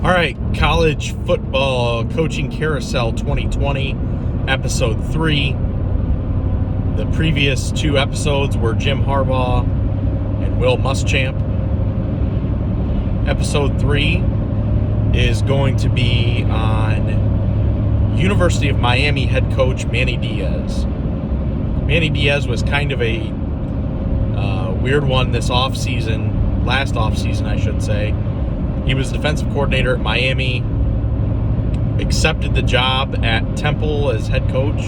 All right, college football coaching carousel 2020, episode 3. The previous 2 episodes were Jim Harbaugh and Will Muschamp. Episode 3 is going to be on University of Miami head coach Manny Diaz. Manny Diaz was kind of a weird one this offseason, last offseason, I should say. He was defensive coordinator at Miami, accepted the job at Temple as head coach,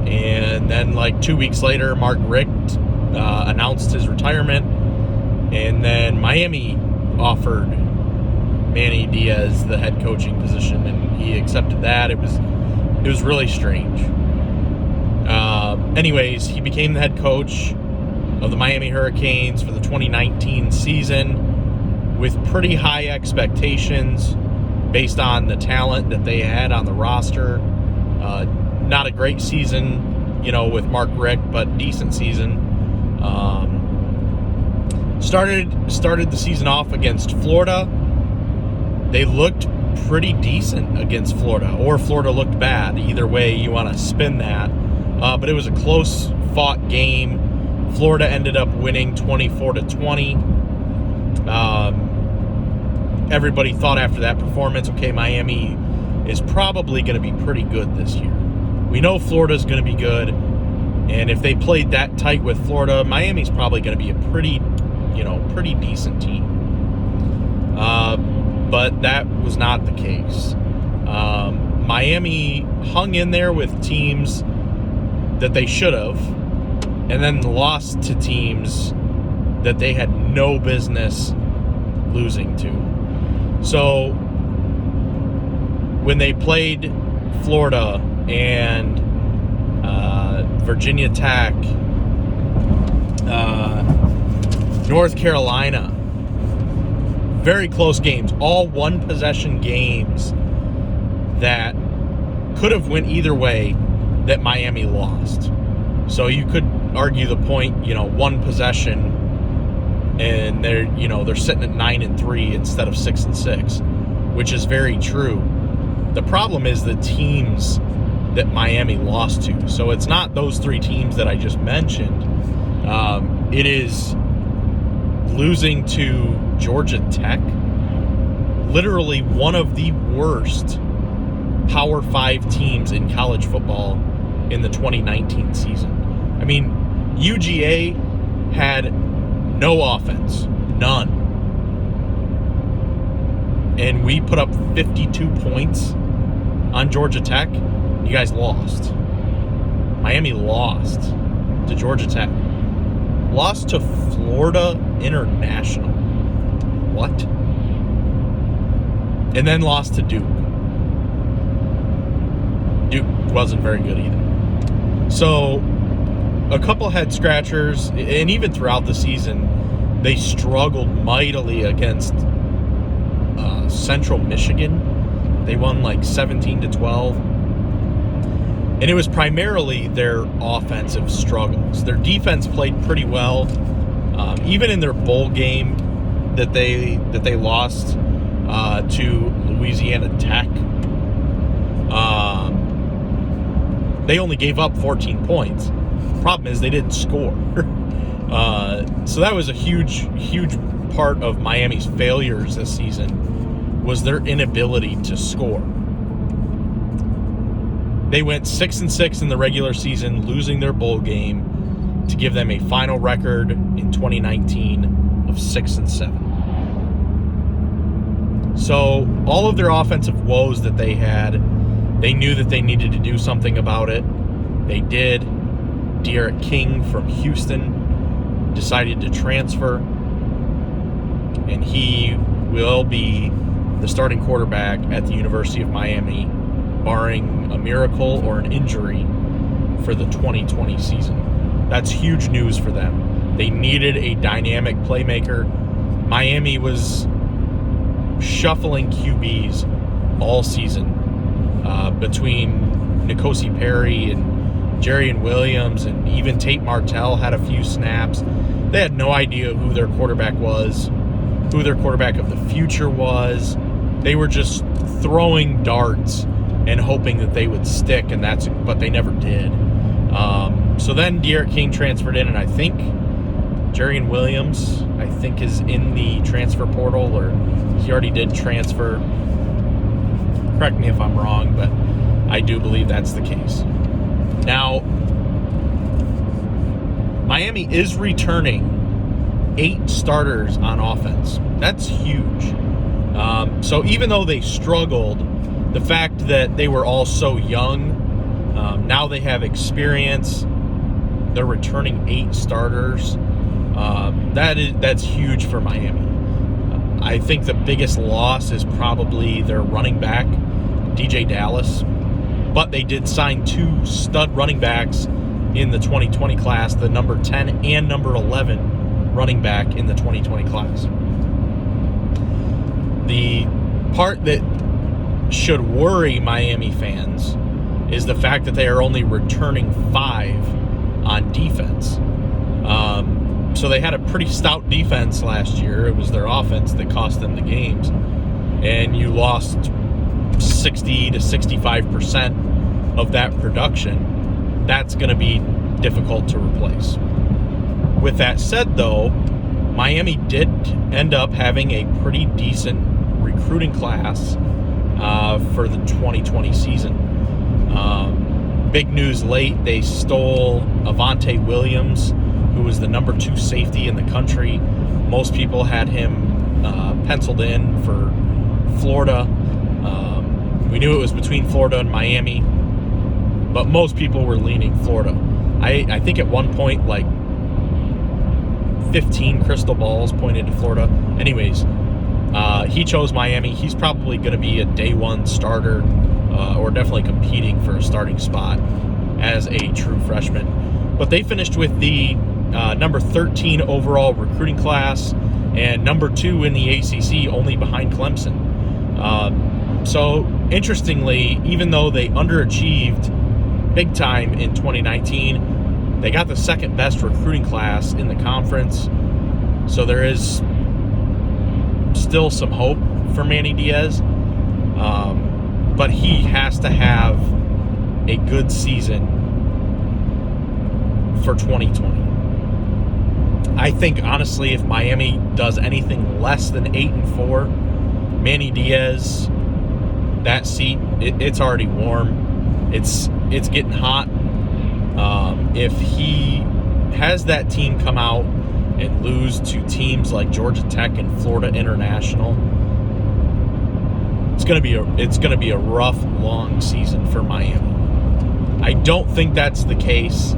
and then like 2 weeks later, Mark Richt announced his retirement, and then Miami offered Manny Diaz the head coaching position, and he accepted that. It was really strange. Anyways, he became the head coach of the Miami Hurricanes for the 2019 season, with pretty high expectations based on the talent that they had on the roster. Not a great season, with Mark Richt, but decent season. Started the season off against Florida. They looked pretty decent against Florida, or Florida looked bad. Either way you want to spin that. But it was a close-fought game. Florida ended up winning 24-20. Everybody thought after that performance, okay, Miami is probably going to be pretty good this year. We know Florida's going to be good, and if they played that tight with Florida, Miami's probably going to be a pretty decent team. But that was not the case. Miami hung in there with teams that they should have, and then lost to teams that they had no business losing to. So when they played Florida and Virginia Tech, North Carolina, very close games, all one-possession games that could have went either way, that Miami lost. So you could argue the point, one possession, and they're sitting at 9-3 instead of 6-6, which is very true. The problem is the teams that Miami lost to. So it's not those 3 teams that I just mentioned. It is losing to Georgia Tech, literally one of the worst Power 5 teams in college football in the 2019 season. I mean, UGA had no offense, none. And we put up 52 points on Georgia Tech. You guys lost. Miami lost to Georgia Tech. Lost to Florida International. What? And then lost to Duke. Duke wasn't very good either. So, a couple head scratchers, and even throughout the season, they struggled mightily against Central Michigan. They won like 17-12. And it was primarily their offensive struggles. Their defense played pretty well. Even in their bowl game that they lost to Louisiana Tech, they only gave up 14 points. Problem is they didn't score. So that was a huge part of Miami's failures this season, was their inability to score. They went 6-6 in the regular season, losing their bowl game to give them a final record in 2019 of 6-7. So all of their offensive woes that they had, they knew that they needed to do something about it. They did. De'Aaron King from Houston decided to transfer, and he will be the starting quarterback at the University of Miami, barring a miracle or an injury, for the 2020 season. That's huge news for them. They needed a dynamic playmaker. Miami was shuffling QBs all season, between N'Kosi Perry and Jarian Williams, and even Tate Martell had a few snaps. They had no idea who their quarterback was, who their quarterback of the future was. They were just throwing darts and hoping that they would stick, but they never did. So then De'Aaron King transferred in, and I think Jerian Williams, is in the transfer portal, or he already did transfer. Correct me if I'm wrong, but I do believe that's the case. Now, Miami is returning 8 starters on offense. That's huge. So even though they struggled, the fact that they were all so young, now they have experience. They're returning 8 starters. That's huge for Miami. I think the biggest loss is probably their running back, DJ Dallas. But they did sign 2 stud running backs in the 2020 class, the number 10 and number 11 running back in the 2020 class. The part that should worry Miami fans is the fact that they are only returning 5 on defense. So they had a pretty stout defense last year. It was their offense that cost them the games. And you lost 60 to 65% of that production. That's going to be difficult to replace. With that said, though, Miami did end up having a pretty decent recruiting class for the 2020 season. Big news late, they stole Avante Williams, who was the number 2 safety in the country. Most people had him penciled in for Florida. We knew it was between Florida and Miami, but most people were leaning Florida. I think at one point, like 15 crystal balls pointed to Florida. Anyways, he chose Miami. He's probably going to be a day 1 starter, or definitely competing for a starting spot as a true freshman. But they finished with the number 13 overall recruiting class and number 2 in the ACC, only behind Clemson. So interestingly, even though they underachieved big time in 2019, they got the second best recruiting class in the conference. So there is still some hope for Manny Diaz. But he has to have a good season for 2020. I think, honestly, if Miami does anything less than 8-4, Manny Diaz, that seat, it's already warm. It's getting hot. If he has that team come out and lose to teams like Georgia Tech and Florida International, it's gonna be a rough, long season for Miami. I don't think that's the case.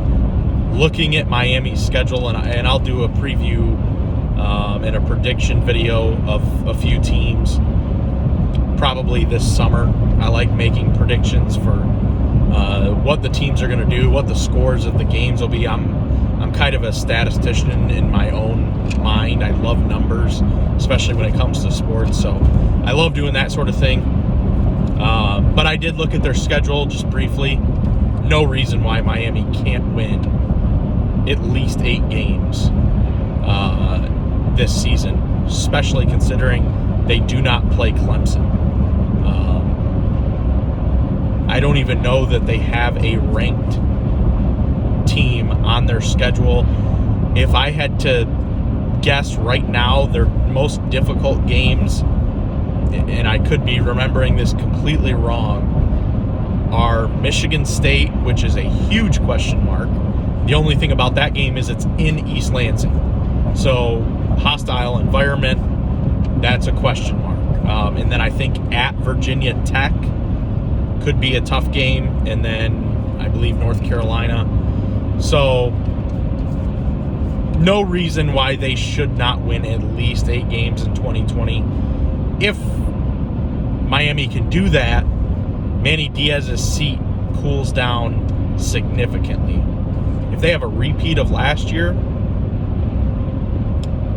Looking at Miami's schedule, and I'll do a preview and a prediction video of a few teams probably this summer. I like making predictions for what the teams are going to do, what the scores of the games will be. I'm kind of a statistician in my own mind. I love numbers, especially when it comes to sports. So I love doing that sort of thing. But I did look at their schedule just briefly. No reason why Miami can't win at least 8 games this season, especially considering they do not play Clemson. I don't even know that they have a ranked team on their schedule. If I had to guess right now, their most difficult games, and I could be remembering this completely wrong, are Michigan State, which is a huge question mark. The only thing about that game is it's in East Lansing. So, hostile environment, that's a question mark. And then I think at Virginia Tech could be a tough game. And then I believe North Carolina. So, no reason why they should not win at least 8 games in 2020. If Miami can do that, Manny Diaz's seat cools down significantly. If they have a repeat of last year,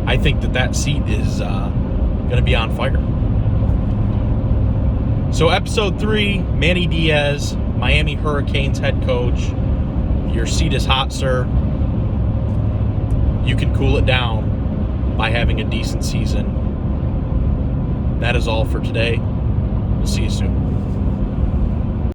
I think that seat is going to be on fire. So episode 3, Manny Diaz, Miami Hurricanes head coach. Your seat is hot, sir. You can cool it down by having a decent season. That is all for today. See you soon.